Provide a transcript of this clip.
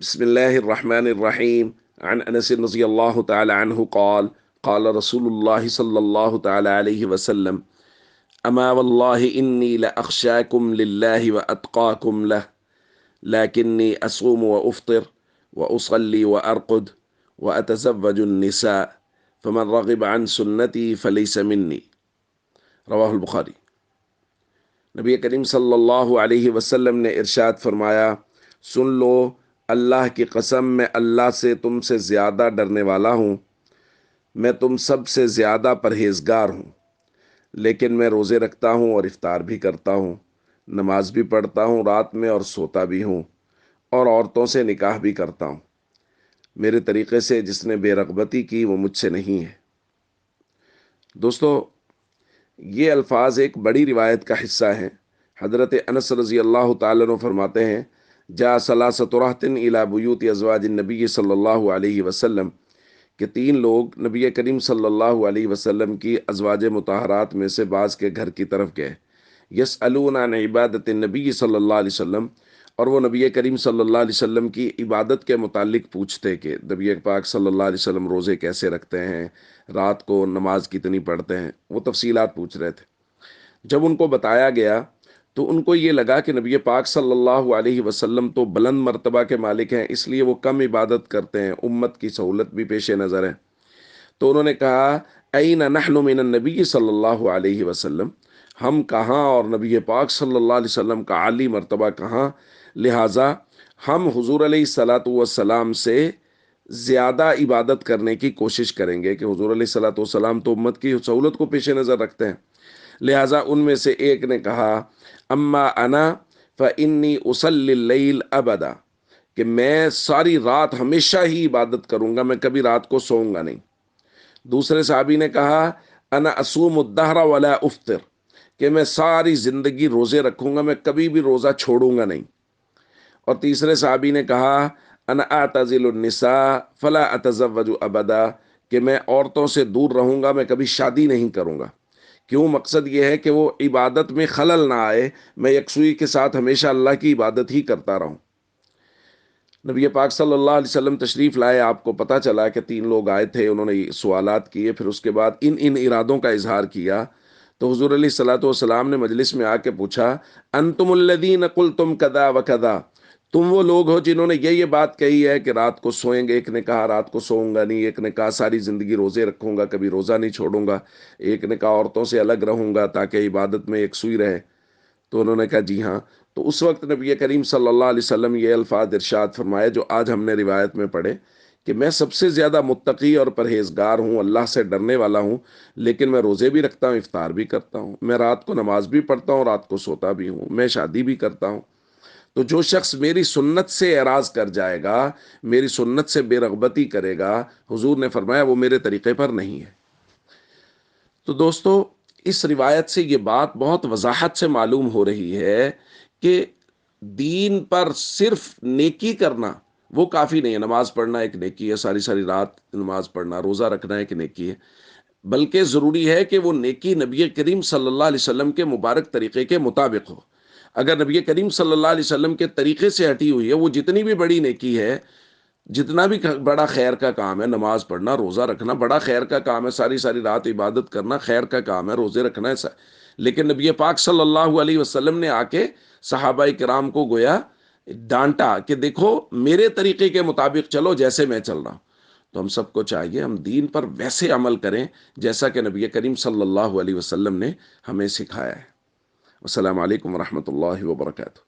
بسم الله الرحمن الرحيم عن أنس رضي الله تعالى عنه قال قال رسول الله صلى الله تعالى عليه وسلم أما والله إني لأخشاكم لله وأتقاكم له لكني أصوم وأفطر وأصلي وأرقد وأتزوج النساء فمن رغب عن سنتي فليس مني رواہ البخاری۔ نبی کریم صلی اللہ علیہ وسلم نے ارشاد فرمایا، سن لو، اللہ کی قسم میں اللہ سے تم سے زیادہ ڈرنے والا ہوں، میں تم سب سے زیادہ پرہیزگار ہوں، لیکن میں روزے رکھتا ہوں اور افطار بھی کرتا ہوں، نماز بھی پڑھتا ہوں رات میں اور سوتا بھی ہوں، اور عورتوں سے نکاح بھی کرتا ہوں۔ میرے طریقے سے جس نے بے رغبتی کی وہ مجھ سے نہیں ہے۔ دوستو، یہ الفاظ ایک بڑی روایت کا حصہ ہیں۔ حضرت انس رضی اللہ تعالیٰ عنہ فرماتے ہیں، جاء ثلاثۃ رہط الی بیوت ازواج النبی صلی اللہ علیہ وسلم، کہ تین لوگ نبی کریم صلی اللہ علیہ وسلم کی ازواج مطہرات میں سے بعض کے گھر کی طرف گئے، یسألون عن عبادت النبی صلی اللہ علیہ وسلم، اور وہ نبی کریم صلی اللہ علیہ وسلم کی عبادت کے متعلق پوچھتے کہ نبی پاک صلی اللہ علیہ وسلم روزے کیسے رکھتے ہیں، رات کو نماز کتنی پڑھتے ہیں، وہ تفصیلات پوچھ رہے تھے۔ جب ان کو بتایا گیا تو ان کو یہ لگا کہ نبی پاک صلی اللہ علیہ وسلم تو بلند مرتبہ کے مالک ہیں، اس لیے وہ کم عبادت کرتے ہیں، امت کی سہولت بھی پیش نظر ہے۔ تو انہوں نے کہا، این نحن من النبی صلی اللہ علیہ وسلم، ہم کہاں اور نبی پاک صلی اللہ علیہ وسلم کا عالی مرتبہ کہاں، لہٰذا ہم حضور علیہ الصلاۃ والسلام سے زیادہ عبادت کرنے کی کوشش کریں گے، کہ حضور علیہ الصلاۃ والسلام تو امت کی سہولت کو پیش نظر رکھتے ہیں۔ لہٰذا ان میں سے ایک نے کہا، اما انا فانی اصلی اللیل ابدا، کہ میں ساری رات ہمیشہ ہی عبادت کروں گا، میں کبھی رات کو سوؤں گا نہیں۔ دوسرے صحابی نے کہا، انا اصوم الدہر ولا افطر، کہ میں ساری زندگی روزے رکھوں گا، میں کبھی بھی روزہ چھوڑوں گا نہیں۔ اور تیسرے صحابی نے کہا، انا اعتزل النساء فلا اتزوج ابدا، کہ میں عورتوں سے دور رہوں گا، میں کبھی شادی نہیں کروں گا۔ کیوں؟ مقصد یہ ہے کہ وہ عبادت میں خلل نہ آئے، میں یکسوئی کے ساتھ ہمیشہ اللہ کی عبادت ہی کرتا رہوں۔ نبی پاک صلی اللہ علیہ وسلم تشریف لائے، آپ کو پتہ چلا کہ تین لوگ آئے تھے، انہوں نے سوالات کیے، پھر اس کے بعد ان ارادوں کا اظہار کیا۔ تو حضور علیہ الصلوۃ والسلام نے مجلس میں آ کے پوچھا، انتم الذین قلتم کذا وکذا، تم وہ لوگ ہو جنہوں نے یہ بات کہی ہے کہ رات کو سوئیں گے، ایک نے کہا رات کو سوؤں گا نہیں، ایک نے کہا ساری زندگی روزے رکھوں گا، کبھی روزہ نہیں چھوڑوں گا، ایک نے کہا عورتوں سے الگ رہوں گا تاکہ عبادت میں یکسوئی رہے۔ تو انہوں نے کہا جی ہاں۔ تو اس وقت نبی کریم صلی اللہ علیہ وسلم یہ الفاظ ارشاد فرمائے جو آج ہم نے روایت میں پڑھے، کہ میں سب سے زیادہ متقی اور پرہیزگار ہوں، اللہ سے ڈرنے والا ہوں، لیکن میں روزے بھی رکھتا ہوں، افطار بھی کرتا ہوں، میں رات کو نماز بھی پڑھتا ہوں، رات کو سوتا بھی ہوں، میں شادی بھی کرتا ہوں۔ تو جو شخص میری سنت سے اعراض کر جائے گا، میری سنت سے بے رغبتی کرے گا، حضور نے فرمایا وہ میرے طریقے پر نہیں ہے۔ تو دوستو، اس روایت سے یہ بات بہت وضاحت سے معلوم ہو رہی ہے کہ دین پر صرف نیکی کرنا وہ کافی نہیں ہے۔ نماز پڑھنا ایک نیکی ہے، ساری ساری رات نماز پڑھنا، روزہ رکھنا ایک نیکی ہے، بلکہ ضروری ہے کہ وہ نیکی نبی کریم صلی اللہ علیہ وسلم کے مبارک طریقے کے مطابق ہو۔ اگر نبی کریم صلی اللہ علیہ وسلم کے طریقے سے ہٹی ہوئی ہے، وہ جتنی بھی بڑی نیکی ہے، جتنا بھی بڑا خیر کا کام ہے، نماز پڑھنا، روزہ رکھنا بڑا خیر کا کام ہے، ساری ساری رات عبادت کرنا خیر کا کام ہے، روزے رکھنا ایسا، لیکن نبی پاک صلی اللہ علیہ وسلم نے آ کے صحابہ کرام کو گویا ڈانٹا کہ دیکھو میرے طریقے کے مطابق چلو جیسے میں چل رہا ہوں۔ تو ہم سب کو چاہیے ہم دین پر ویسے عمل کریں جیسا کہ نبی کریم صلی اللہ علیہ وسلم نے ہمیں سکھایا ہے۔ السلام علیکم ورحمۃ اللہ وبرکاتہ۔